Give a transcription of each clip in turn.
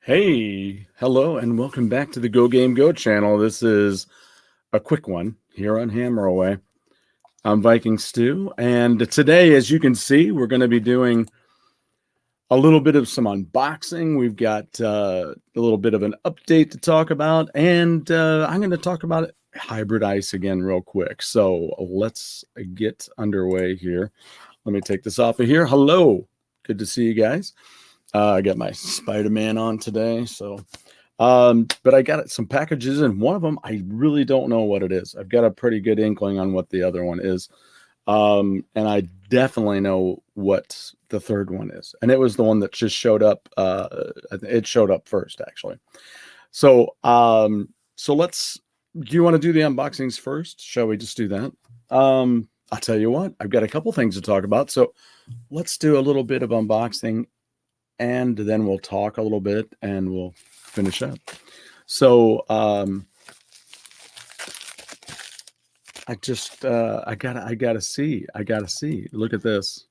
Hey, hello, and welcome back to the Go Game Go channel. This is a quick one here on Hammer Away. I'm Viking Stew, and today, as you can see, we're going to be doing a little bit of some unboxing. We've got a little bit of an update to talk about, and I'm going to talk about hybrid ice again real quick. So let's get underway here. Let me take this off of here. Hello, good to see you guys. I got my Spider-Man on today, so but I got some packages, and one of them I really don't know what it is. I've got a pretty good inkling on what the other one is, and I definitely know what the third one is, and it was the one that just showed up. It showed up first, actually. So let's. Do you want to do the unboxings first? Shall we just do that? I'll tell you what. I've got a couple things to talk about, so let's do a little bit of unboxing, and then we'll talk a little bit, and we'll finish up. So I gotta see. Look at this.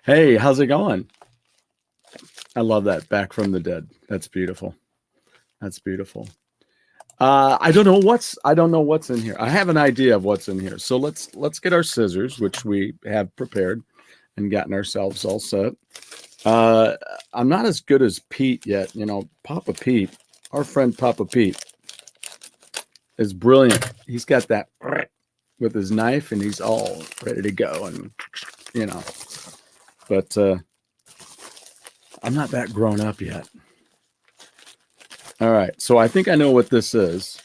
Hey, how's it going? I love that. Back from the Dead. That's beautiful. That's beautiful. I don't know what's in here. I have an idea of what's in here. So let's get our scissors, which we have prepared and gotten ourselves all set. I'm not as good as Pete yet. You know, Papa Pete, our friend Papa Pete, is brilliant. He's got that with his knife, and he's all ready to go. And you know, but I'm not that grown up yet. All right, so I think I know what this is.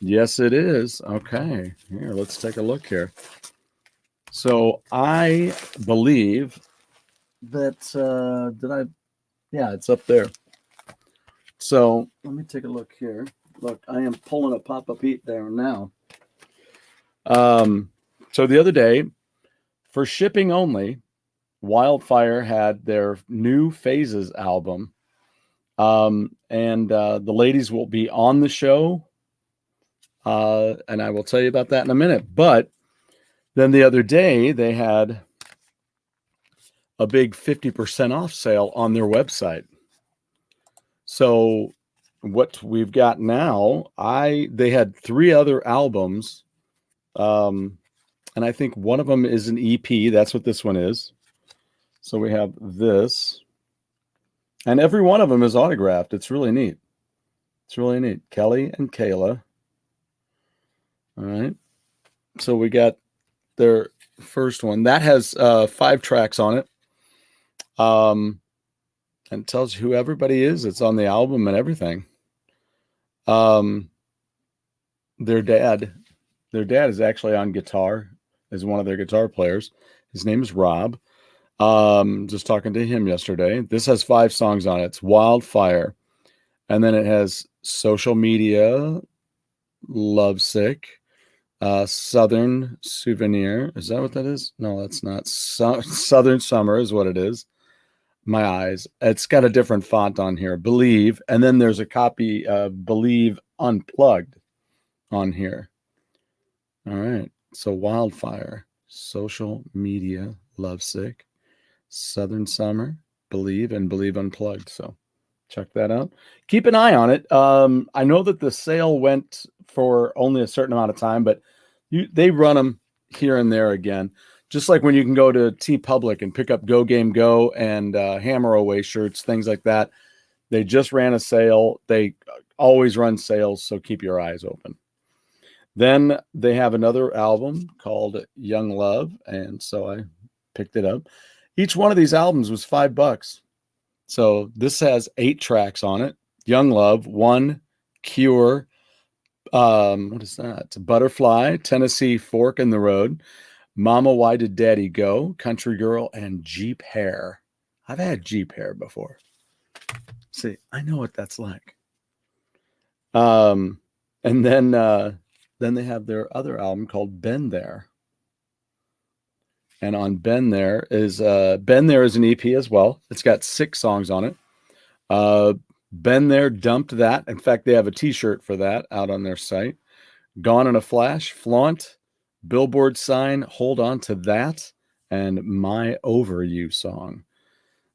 Yes, it is. Okay, here, let's take a look here. So I believe that yeah, it's up there. So let me take a look here. Look, I am pulling a Papa Pete there now. So the other day, for shipping only, Wildfire had their New Phases album. And the ladies will be on the show. And I will tell you about that in a minute. But then the other day, they had a big 50% off sale on their website. So what we've got now, they had 3 other albums. And I think one of them is an EP. That's what this one is. So we have this. And every one of them is autographed. It's really neat. It's really neat. Kelly and Kayla. All right. So we got their first one. That has 5 tracks on it. And tells you who everybody is. It's on the album and everything. Their dad is actually on guitar, is one of their guitar players. His name is Rob. Just talking to him yesterday. This has 5 songs on it. It's Wildfire. And then it has Social Media, Lovesick, Southern Souvenir. Is that what that is? No, that's not. Southern Summer is what it is. My eyes. It's got a different font on here. Believe. And then there's a copy of Believe Unplugged on here. All right. So Wildfire, Social Media, Lovesick, Southern Summer, Believe, and Believe Unplugged. So check that out. Keep an eye on it. I know that the sale went for only a certain amount of time, but they run them here and there again. Just like when you can go to TeePublic and pick up Go Game Go and Hammer Away shirts, things like that. They just ran a sale. They always run sales, so keep your eyes open. Then they have another album called Young Love, and so I picked it up. Each one of these albums was $5. So this has 8 tracks on it. Young Love, One, Cure, what is that? Butterfly, Tennessee Fork in the Road, Mama, Why Did Daddy Go, Country Girl, and Jeep Hair. I've had Jeep Hair before. See, I know what that's like. And then they have their other album called Been There. And on Been There is an EP as well. It's got 6 songs on it. Been There, Dumped That. In fact, they have a t-shirt for that out on their site. Gone in a Flash, Flaunt, Billboard Sign, Hold On to That, and My Over You song.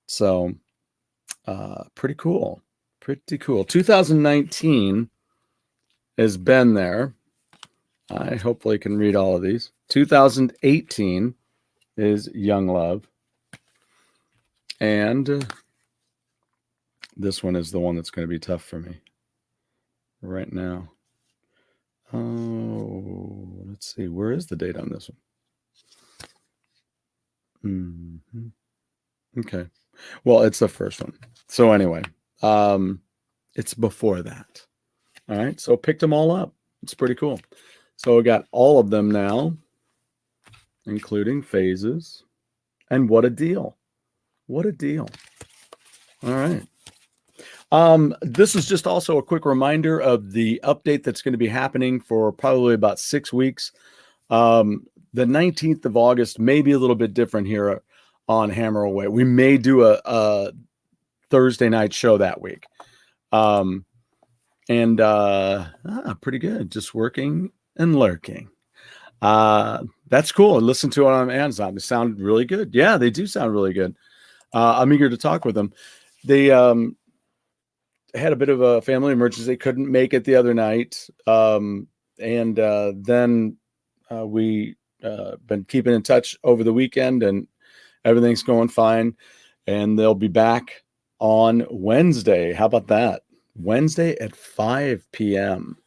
So pretty cool. Pretty cool. 2019 has been there. I hopefully can read all of these. 2018 is Young Love. And this one is the one that's going to be tough for me right now. Oh, let's see. Where is the date on this one? Okay. Well, it's the first one. So anyway, it's before that. All right. So picked them all up. It's pretty cool. So we got all of them now, including Phases. And what a deal. What a deal. All right. This is just also a quick reminder of the update that's going to be happening for probably about 6 weeks. The 19th of August may be a little bit different here on Hammer Away. We may do a Thursday night show that week. Pretty good. Just working and lurking. That's cool. Listen to it on Amazon. They sound really good. Yeah, they do sound really good. I'm eager to talk with them. They had a bit of a family emergency. They couldn't make it the other night. Then we been keeping in touch over the weekend, and everything's going fine. And they'll be back on Wednesday. How about that? Wednesday at 5 p.m.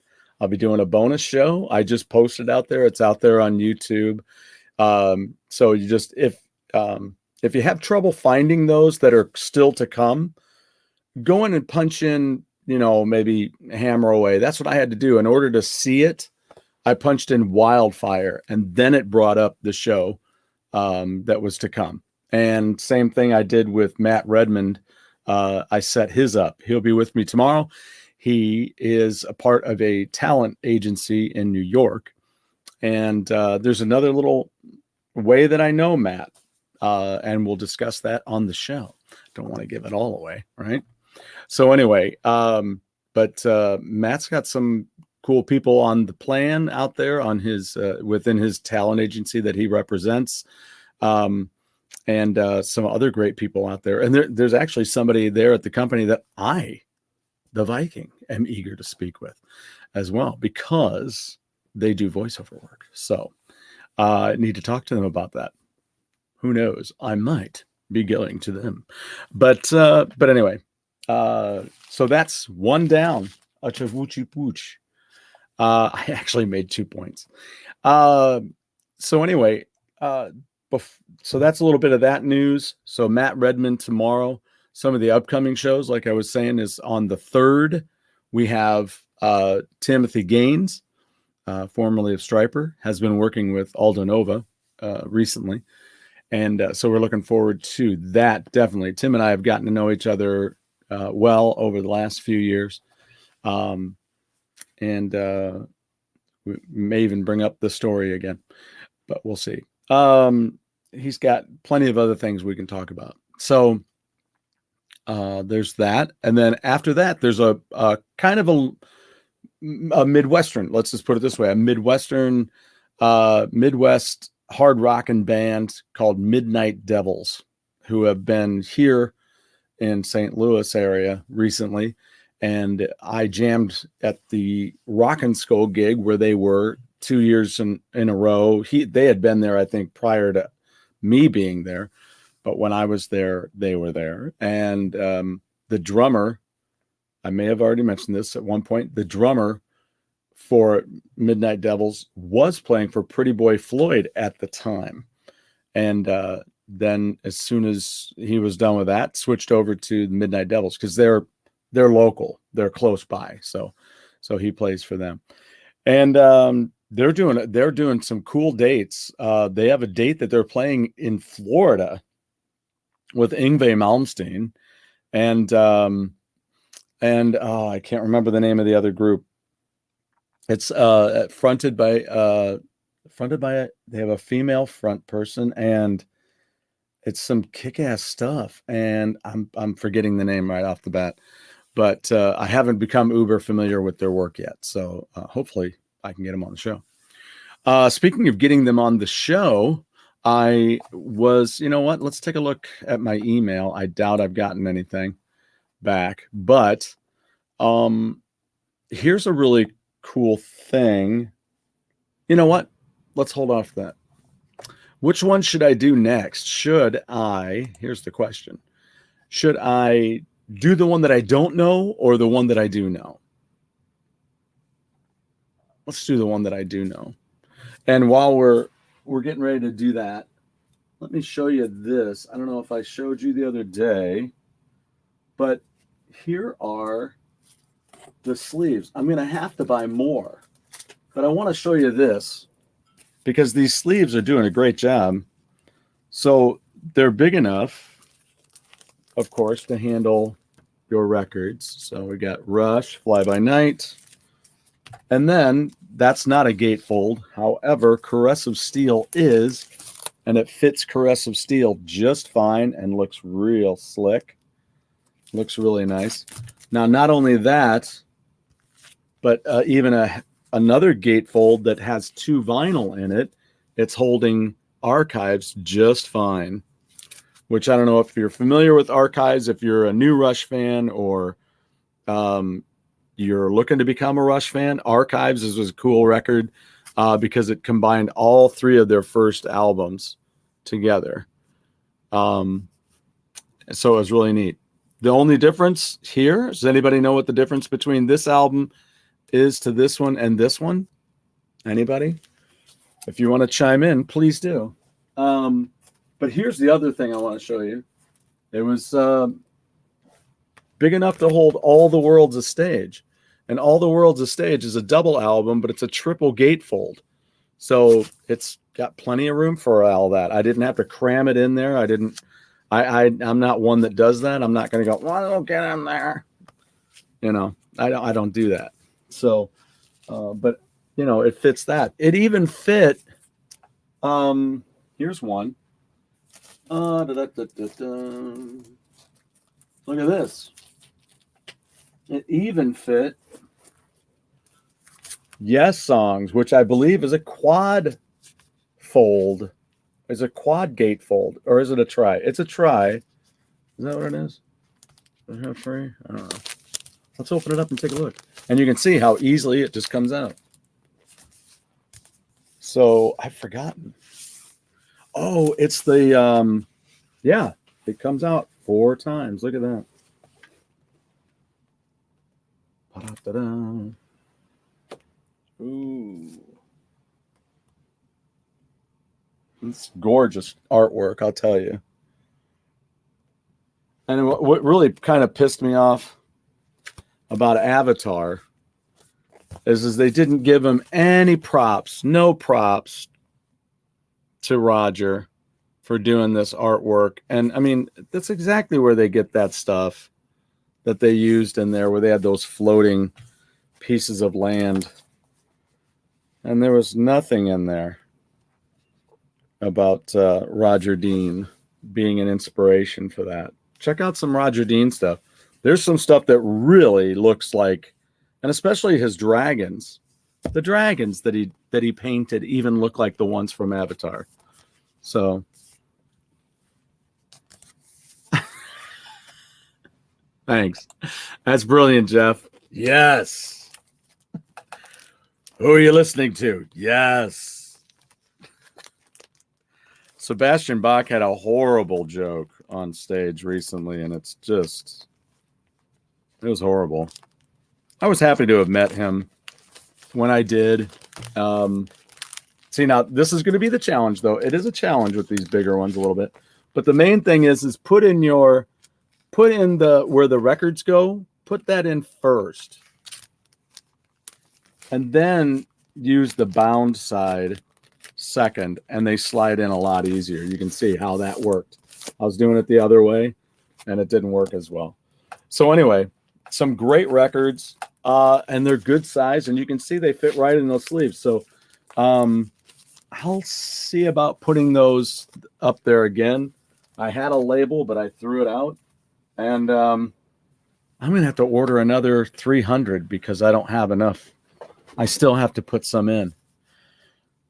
I'll be doing a bonus show. I just posted out there. It's out there on YouTube. So you just, if you have trouble finding those that are still to come, go in and punch in, maybe Hammer Away. That's what I had to do in order to see it. I punched in Wildfire, and then it brought up the show that was to come. And same thing I did with Matt Redmond. I set his up. He'll be with me tomorrow. He is a part of a talent agency in New York. And there's another little way that I know Matt, and we'll discuss that on the show. Don't want to give it all away, right? So anyway, but Matt's got some cool people on the plan out there on his within his talent agency that he represents, and some other great people out there. And there's actually somebody there at the company that the Viking, am eager to speak with as well, because they do voiceover work. So I need to talk to them about that. Who knows? I might be going to them. But anyway, so that's one down. I actually made 2 points. So anyway, so that's a little bit of that news. So Matt Redmond tomorrow. Some of the upcoming shows, like I was saying, is on the 3rd. We have Timothy Gaines, formerly of Striper, has been working with Aldo Nova recently. And so we're looking forward to that, definitely. Tim and I have gotten to know each other well over the last few years. And we may even bring up the story again, but we'll see. He's got plenty of other things we can talk about. So there's that. And then after that, there's a kind of a Midwestern, let's just put it this way, a Midwest hard rockin' band called Midnight Devils, who have been here in St. Louis area recently. And I jammed at the Rockin' Skull gig where they were 2 years in a row. They had been there, I think, prior to me being there. But when I was there, they were there. And the drummer, I may have already mentioned this at one point, the drummer for Midnight Devils was playing for Pretty Boy Floyd at the time. And then as soon as he was done with that, switched over to the Midnight Devils because they're local. They're close by. So he plays for them. And they're doing some cool dates. They have a date that they're playing in Florida with Yngwie Malmsteen, and I can't remember the name of the other group. It's fronted by they have a female front person, and it's some kick-ass stuff. And I'm forgetting the name right off the bat, but I haven't become uber familiar with their work yet. So hopefully I can get them on the show. Speaking of getting them on the show, I was, you know what? Let's take a look at my email. I doubt I've gotten anything back, but here's a really cool thing. You know what? Let's hold off that. Which one should I do next? Here's the question. Should I do the one that I don't know or the one that I do know? Let's do the one that I do know. And while we're getting ready to do that, let me show you this. I don't know if I showed you the other day, but here are the sleeves. I'm going to have to buy more, but I want to show you this because these sleeves are doing a great job. So they're big enough, of course, to handle your records. So we got Rush, Fly By Night, and then that's not a gatefold. However, Caressive Steel is, and it fits Caressive Steel just fine and looks real slick. Looks really nice. Now, not only that, but even another gatefold that has 2 vinyl in it, it's holding Archives just fine, which I don't know if you're familiar with Archives, if you're a new Rush fan or you're looking to become a Rush fan. Archives was a cool record because it combined all 3 of their first albums together. So it was really neat. The only difference here, does anybody know what the difference between this album is to this one and this one? Anybody? If you want to chime in, please do. But here's the other thing I want to show you. It was big enough to hold All the World's a Stage. And All the World's a Stage is a double album, but it's a triple gatefold. So it's got plenty of room for all that. I didn't have to cram it in there. I'm not one that does that. I'm not going to go, well, don't get in there. You know, I don't do that. So, but you know, it fits that. It even fit. Here's one. Look at this. It even fit Yes Songs, which I believe is a quad fold. Is a quad gate fold, or is it a try? It's a try. Is that what it is? Is it free? I don't know. Let's open it up and take a look. And you can see how easily it just comes out. So I've forgotten. Oh, it's the, yeah, it comes out 4 times. Look at that. Ba-da-da-da. Ooh. It's gorgeous artwork, I'll tell you. And what really kind of pissed me off about Avatar is they didn't give him any props, no props to Roger for doing this artwork. And I mean, that's exactly where they get that stuff that they used in there, where they had those floating pieces of land. And there was nothing in there about Roger Dean being an inspiration for that. Check out some Roger Dean stuff. There's some stuff that really looks like, and especially his dragons. The dragons that he painted even look like the ones from Avatar. So thanks. That's brilliant, Jeff. Yes. Who are you listening to? Yes. Sebastian Bach had a horrible joke on stage recently, and it was horrible. I was happy to have met him when I did. See, now this is going to be the challenge, though. It is a challenge with these bigger ones a little bit. But the main thing is put in where the records go, put that in first. And then use the bound side second, and they slide in a lot easier. You can see how that worked. I was doing it the other way, and it didn't work as well. So anyway, some great records, and they're good size, and you can see they fit right in those sleeves. So I'll see about putting those up there again. I had a label, but I threw it out, and I'm going to have to order another 300 because I don't have enough. I still have to put some in.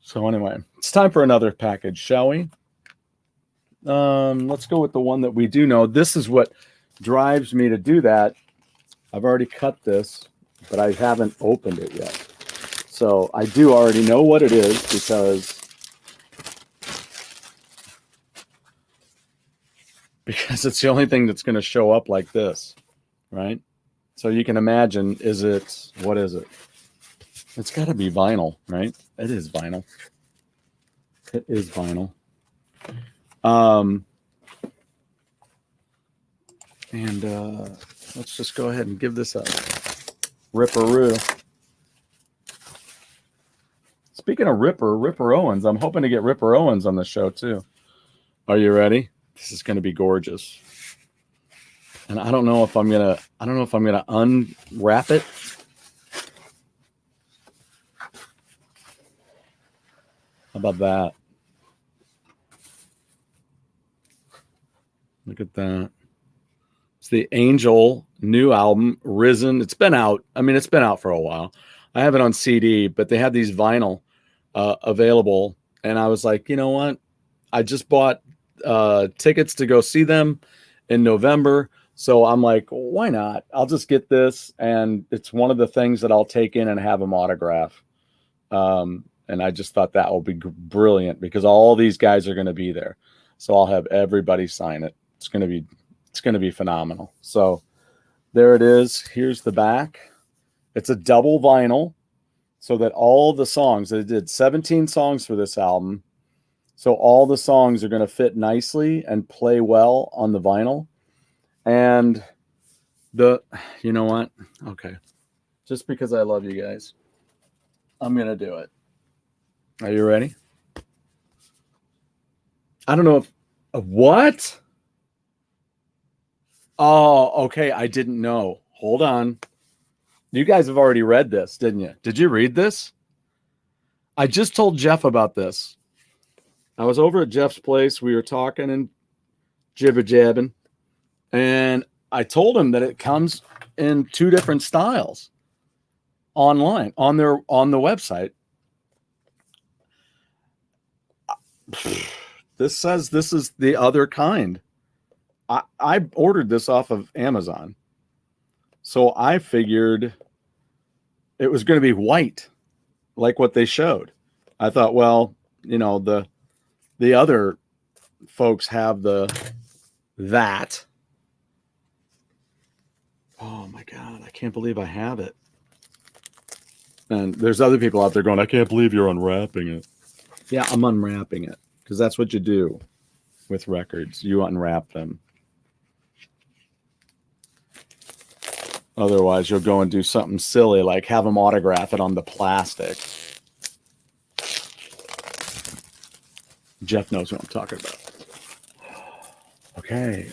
So anyway, it's time for another package, shall we? Let's go with the one that we do know. This is what drives me to do that. I've already cut this, but I haven't opened it yet. So I do already know what it is because it's the only thing that's going to show up like this, right? So you can imagine, what is it? It's got to be vinyl, right? It is vinyl. It is vinyl. Let's just go ahead and give this a ripperoo. Speaking of Ripper Owens, I'm hoping to get Ripper Owens on the show too. Are you ready? This is going to be gorgeous. And I don't know if I'm going to unwrap it. How about that? Look at that. It's the Angel new album, Risen. It's been out. I mean, it's been out for a while. I have it on CD, but they have these vinyl available. And I was like, you know what? I just bought tickets to go see them in November. So I'm like, why not? I'll just get this. And it's one of the things that I'll take in and have them autograph. And I just thought that will be brilliant because all these guys are going to be there. So I'll have everybody sign it. It's going to be phenomenal. So there it is. Here's the back. It's a double vinyl so that all the songs, they did 17 songs for this album. So all the songs are going to fit nicely and play well on the vinyl. And you know what? Okay. Just because I love you guys, I'm going to do it. Are you ready? I don't know if, what? Oh, okay. I didn't know. Hold on. You guys have already read this, didn't you? Did you read this? I just told Jeff about this. I was over at Jeff's place. We were talking and jibber-jabbing. And I told him that it comes in 2 different styles online on the website. This says this is the other kind. I ordered this off of Amazon. So I figured it was going to be white, like what they showed. I thought, well, you know, the other folks have that. Oh my God, I can't believe I have it. And there's other people out there going, I can't believe you're unwrapping it. Yeah, I'm unwrapping it because that's what you do with records. You unwrap them. Otherwise, you'll go and do something silly like have them autograph it on the plastic. Jeff knows what I'm talking about. Okay.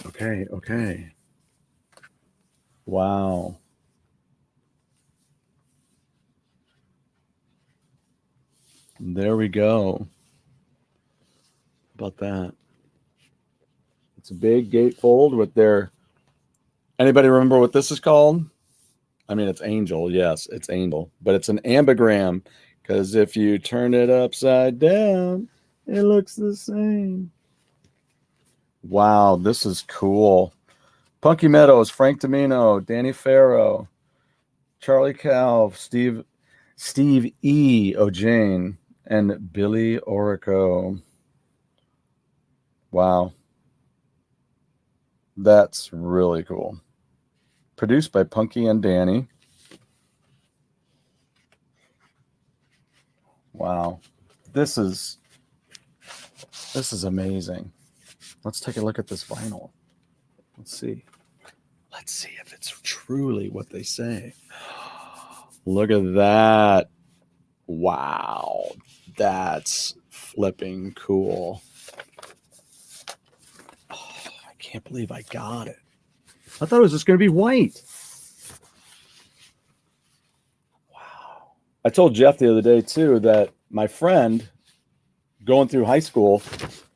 Wow. There we go. How about that? It's a big gatefold with their... Anybody remember what this is called? I mean, it's Angel. Yes, it's Angel. But it's an ambigram because if you turn it upside down, it looks the same. Wow, this is cool. Punky Meadows, Frank Domino, Danny Farrow, Charlie Calv, Steve E. O'Jane, and Billy Orico. Wow. That's really cool. Produced by Punky and Danny. Wow. This is amazing. Let's take a look at this vinyl. Let's see if it's truly what they say. Look at that. Wow. That's flipping cool. Oh, I can't believe I got it. I thought it was just going to be white. Wow. I told Jeff the other day, too, that my friend going through high school,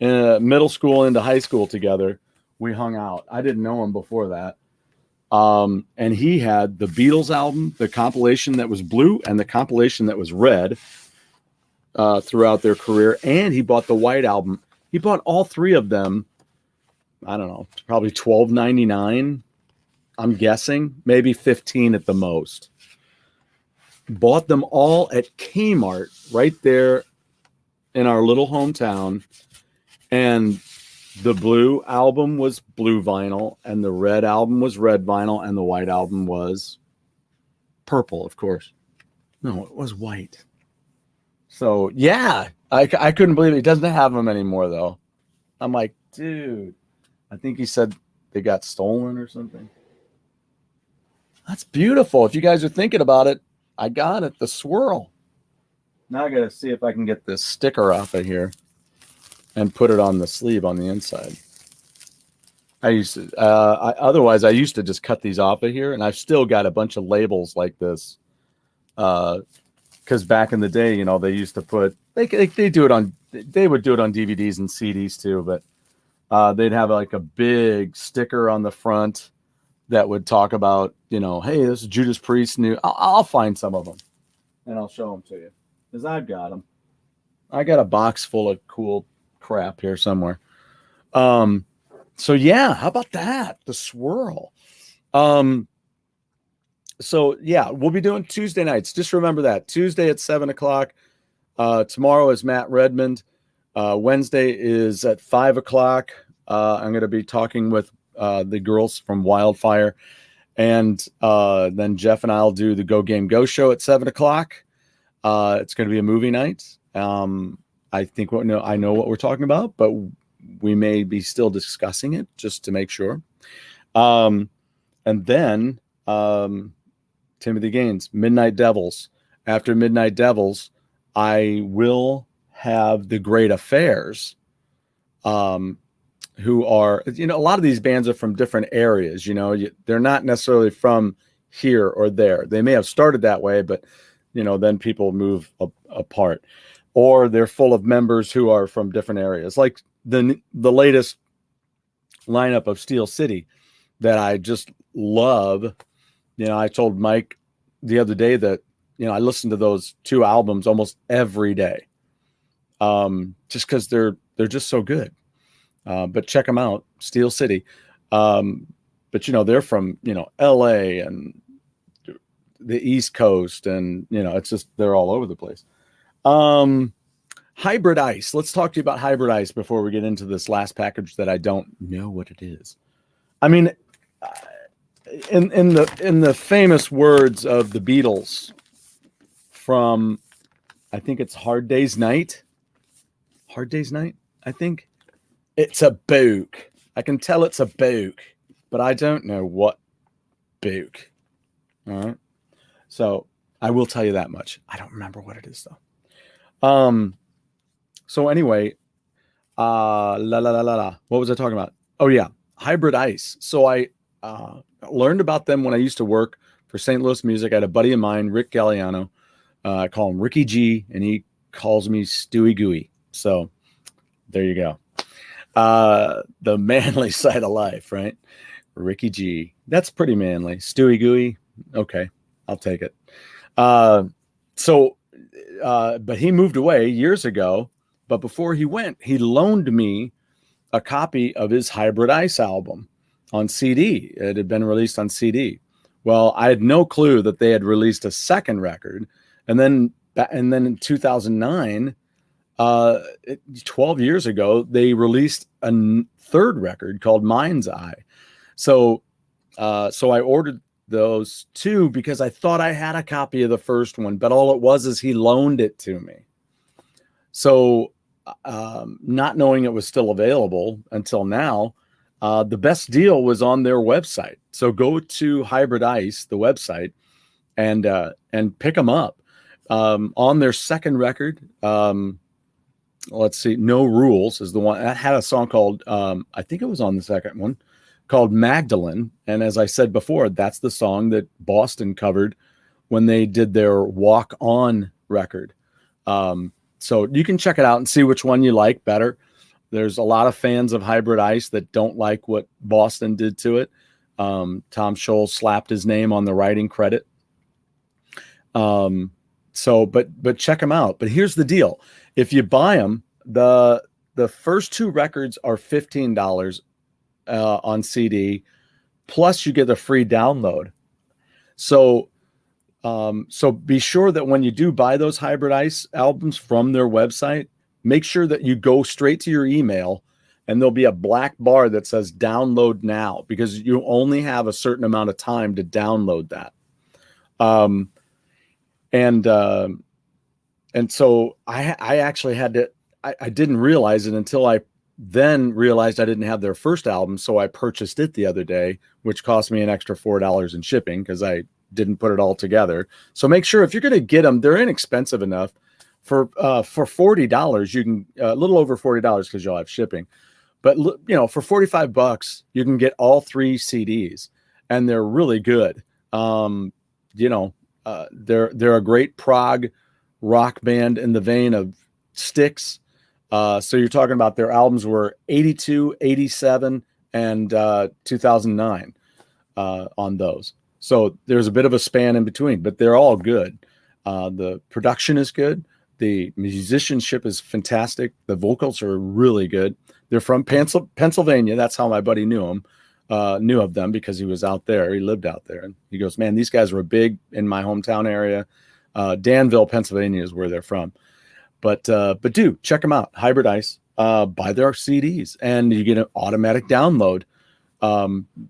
middle school into high school together, we hung out. I didn't know him before that. And he had the Beatles album, the compilation that was blue and the compilation that was red throughout their career. And he bought the white album. He bought all 3 of them I don't know, probably $12.99. I'm guessing maybe 15 at the most. Bought them all at Kmart right there in our little hometown. And the blue album was blue vinyl, and the red album was red vinyl, and the white album was purple, of course. No, it was white. So, yeah, I couldn't believe it. He doesn't have them anymore, though. I'm like, dude, I think he said they got stolen or something. That's beautiful. If you guys are thinking about it, I got it. The swirl. Now I got to see if I can get this sticker off of here and put it on the sleeve on the inside. I used to, otherwise I used to just cut these off of here, and I've still got a bunch of labels like this. Because back in the day, you know, they used to put, they do it on, they would do it on DVDs and CDs too, but they'd have like a big sticker on the front that would talk about, you know, hey, this is Judas Priest new. I'll find some of them and I'll show them to you because I've got them. I got a box full of cool crap here somewhere. So yeah, how about that? The swirl. So yeah, we'll be doing Tuesday nights. Just remember that Tuesday at 7:00. Tomorrow is Matt Redmond. Wednesday is at 5:00. I'm going to be talking with the girls from Wildfire, and then Jeff and I'll do the Go Game Go show at 7:00. It's going to be a movie night. I think I know what we're talking about, but we may be still discussing it just to make sure. And then Timothy Gaines, Midnight Devils. After Midnight Devils, I will have the Great Affairs, who are, you know, a lot of these bands are from different areas. You know, they're not necessarily from here or there. They may have started that way, but, you know, then people move apart. Or they're full of members who are from different areas. Like the latest lineup of Steel City that I just love. You know, I told Mike the other day that, you know, I listen to those two albums almost every day, just because they're just so good. But check them out, Steel City. But, you know, they're from, you know, LA and the East Coast, and, you know, it's just, they're all over the place. Hybrid Ice. Let's talk to you about Hybrid Ice before we get into this last package that I don't know what it is. I mean, in the famous words of the Beatles from, I think it's Hard Day's Night. Hard Day's Night, I think. It's a book. I can tell it's a book, but I don't know what book. All right. So I will tell you that much. I don't remember what it is though. So anyway, what was I talking about? Oh yeah, Hybrid Ice. So I learned about them when I used to work for St. Louis Music. I had a buddy of mine, Rick Galliano. I call him Ricky G, and he calls me Stewie Gooey. So there you go. The manly side of life, right? Ricky G. That's pretty manly. Stewie Gooey. Okay, I'll take it. But he moved away years ago. But before he went, he loaned me a copy of his Hybrid Ice album on CD. It had been released on CD. Well, I had no clue that they had released a second record. And then in 2009, 12 years ago, they released a third record called Mind's Eye. So I ordered those two because I thought I had a copy of the first one, but all it was is he loaned it to me. So not knowing it was still available until now, the best deal was on their website. So go to Hybrid Ice, the website, and pick them up. On their second record, let's see, No Rules is the one that had a song called, I think it was on the second one, called Magdalene. And as I said before, that's the song that Boston covered when they did their Walk On record. So you can check it out and see which one you like better. There's a lot of fans of Hybrid Ice that don't like what Boston did to it. Tom Scholl slapped his name on the writing credit. But check them out. But here's the deal. If you buy them, the first two records are $15 on CD, plus you get a free download. So be sure that when you do buy those Hybrid Ice albums from their website, make sure that you go straight to your email, and there'll be a black bar that says download now, because you only have a certain amount of time to download that. And so I actually had to, I didn't realize it until I then realized I didn't have their first album. So I purchased it the other day, which cost me an extra $4 in shipping because I didn't put it all together. So make sure if you're going to get them, they're inexpensive enough. For $40, you can a little over $40 because you'll have shipping. But for $45, you can get all 3 CDs, and they're really good. They're a great prog rock band in the vein of Styx. So you're talking about their albums were 82, 87, and 2009 on those. So there's a bit of a span in between, but they're all good. The production is good. The musicianship is fantastic. The vocals are really good. They're from Pennsylvania. That's how my buddy knew of them, because he was out there. He lived out there. And he goes, man, these guys were big in my hometown area. Danville, Pennsylvania is where they're from. But do check them out. Hybrid Ice. Buy their CDs, and you get an automatic download.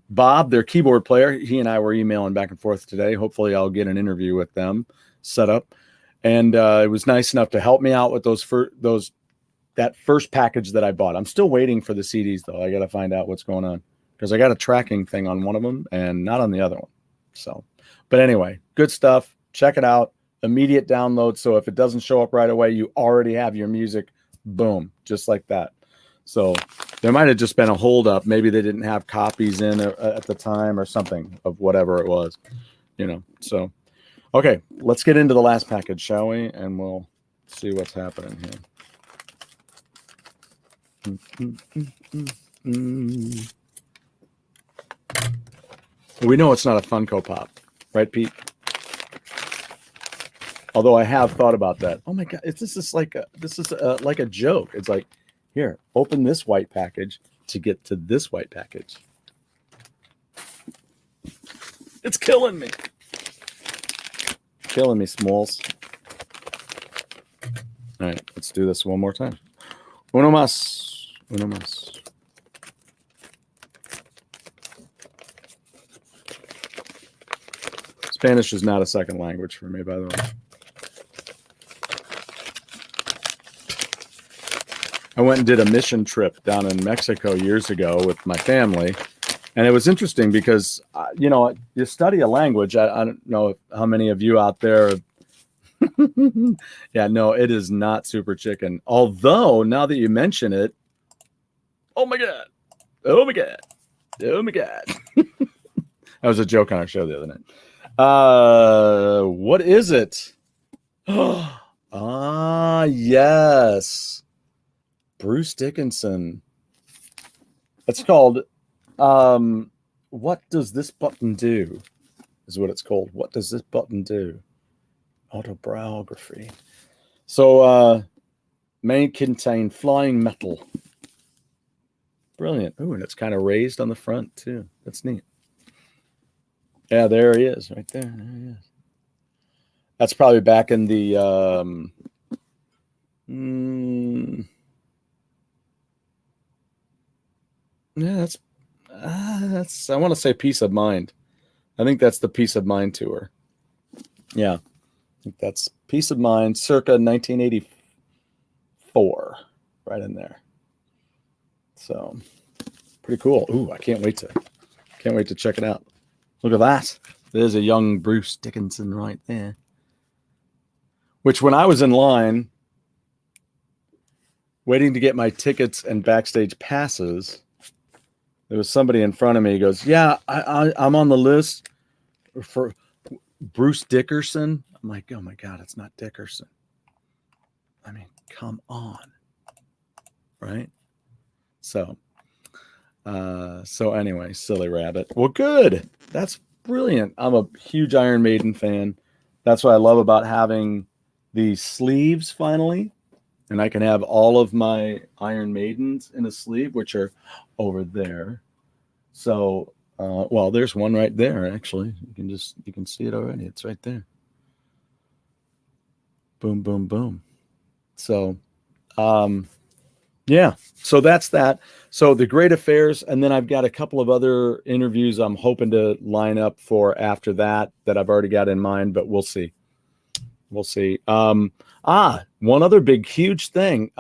Bob, their keyboard player, he and I were emailing back and forth today. Hopefully I'll get an interview with them set up. And it was nice enough to help me out with that first package that I bought. I'm still waiting for the CDs, though. I got to find out what's going on, because I got a tracking thing on one of them and not on the other one. So, but anyway, good stuff. Check it out. Immediate download. So if it doesn't show up right away, you already have your music. Boom, just like that. So there might have just been a holdup. Maybe they didn't have copies in at the time or something of whatever it was, So, okay, let's get into the last package, shall we? And we'll see what's happening here. We know it's not a Funko Pop, right, Pete? Although I have thought about that. Oh my God, this is like a joke. It's like, here, open this white package to get to this white package. It's killing me. Killing me, Smalls. All right, let's do this one more time. Uno más. Uno más. Spanish is not a second language for me, by the way. I went and did a mission trip down in Mexico years ago with my family. And it was interesting because, you study a language. I don't know how many of you out there. Yeah, no, it is not super chicken. Although, now that you mention it, oh my God. Oh my God. Oh my God. That was a joke on our show the other night. What is it? Yes. Bruce Dickinson. It's called What Does This Button Do? Is what it's called. What Does This Button Do? Autobiography. So may contain flying metal. Brilliant. Ooh, and it's kind of raised on the front too. That's neat. Yeah, there he is, right there. There he is. That's probably back in the yeah, that's I want to say Peace of Mind. I think that's the Peace of Mind tour. Yeah. I think that's Peace of Mind circa 1984. Right in there. So pretty cool. Ooh, I can't wait to check it out. Look at that. There's a young Bruce Dickinson right there. Which, when I was in line waiting to get my tickets and backstage passes, there was somebody in front of me. He goes, yeah, I'm on the list for Bruce Dickerson. I'm like, oh my God, it's not Dickerson. I mean, come on. Right? So anyway, silly rabbit. Well, good. That's brilliant. I'm a huge Iron Maiden fan. That's what I love about having these sleeves finally. And I can have all of my Iron Maidens in a sleeve, which are over there. So, well, there's one right there. Actually, you can see it already. It's right there. Boom, boom, boom. So, um, yeah. So that's that. So the Great Affairs, and then I've got a couple of other interviews I'm hoping to line up for after that I've already got in mind, but we'll see. We'll see. One other big, huge thing.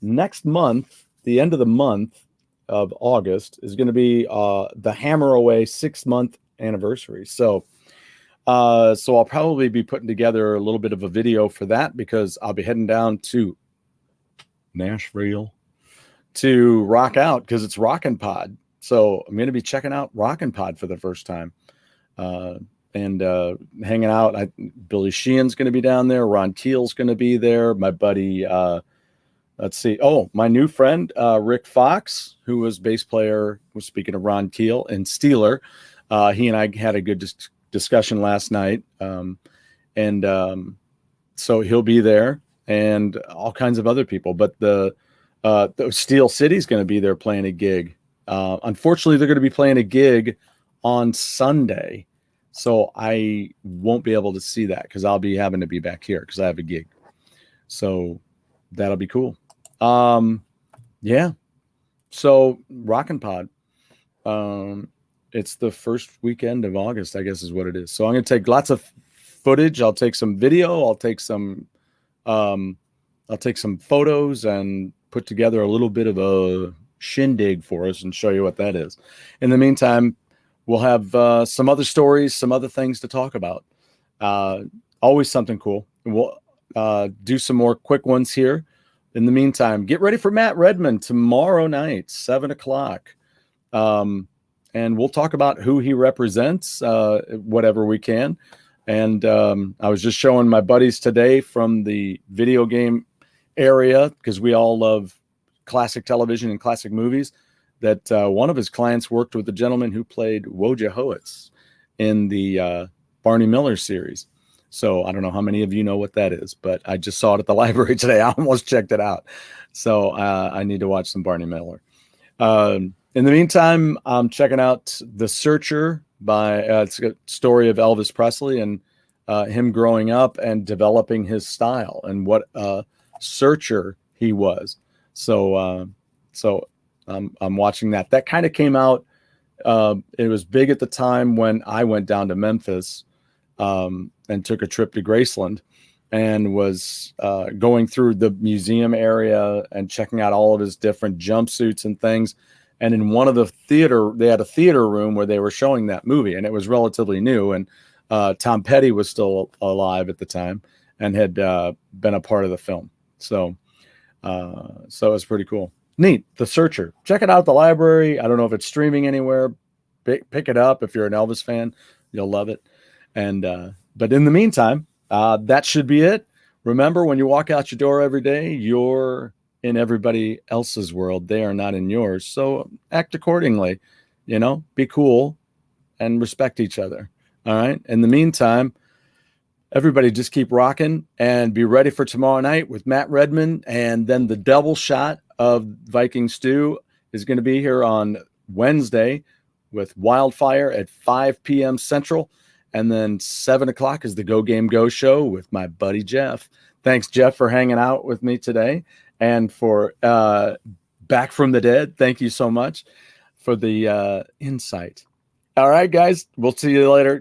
Next month, the end of the month of August is going to be the Hammer Away 6-month anniversary. So I'll probably be putting together a little bit of a video for that because I'll be heading down to Nashville to rock out because it's Rockin' Pod. So I'm going to be checking out Rockin' Pod for the first time. And hanging out. Billy Sheehan's going to be down there. Ron Teal's going to be there. My buddy, let's see. Oh, my new friend, Rick Fox, who was bass player, was speaking of Ron Teal and Steeler. He and I had a good discussion last night. So he'll be there and all kinds of other people. But the Steel City's going to be there playing a gig. Unfortunately, they're going to be playing a gig on Sunday. So I won't be able to see that because I'll be having to be back here because I have a gig. So that'll be cool. Yeah. So Rockin' Pod. It's the first weekend of August, I guess is what it is. So I'm going to take lots of footage. I'll take some video. I'll take some photos and put together a little bit of a shindig for us and show you what that is. In the meantime, we'll have some other stories, some other things to talk about. Always something cool. We'll do some more quick ones here. In the meantime, get ready for Matt Redman tomorrow night, 7:00. And we'll talk about who he represents, whatever we can. And I was just showing my buddies today from the video game area, because we all love classic television and classic movies, that one of his clients worked with a gentleman who played Wojciech Hołownia in the Barney Miller series. So I don't know how many of you know what that is, but I just saw it at the library today. I almost checked it out. So I need to watch some Barney Miller. In the meantime, I'm checking out The Searcher by it's a story of Elvis Presley and him growing up and developing his style and what a searcher he was. So I'm watching that. That kind of came out. It was big at the time when I went down to Memphis and took a trip to Graceland and was going through the museum area and checking out all of his different jumpsuits and things. And in one of the they had a theater room where they were showing that movie, and it was relatively new. And Tom Petty was still alive at the time and had been a part of the film. So it was pretty cool. Neat. The Searcher. Check it out at the library. I don't know if it's streaming anywhere. Pick it up if you're an Elvis fan. You'll love it. And but in the meantime, that should be it. Remember, when you walk out your door every day, you're in everybody else's world. They are not in yours. So act accordingly. Be cool and respect each other. All right. In the meantime, everybody just keep rocking and be ready for tomorrow night with Matt Redman. And then the double shot of Viking Stew is going to be here on Wednesday with Wildfire at 5 p.m. Central. And then 7:00 is the Go Game Go show with my buddy Jeff. Thanks, Jeff, for hanging out with me today. And for Back from the Dead, thank you so much for the insight. All right, guys, we'll see you later.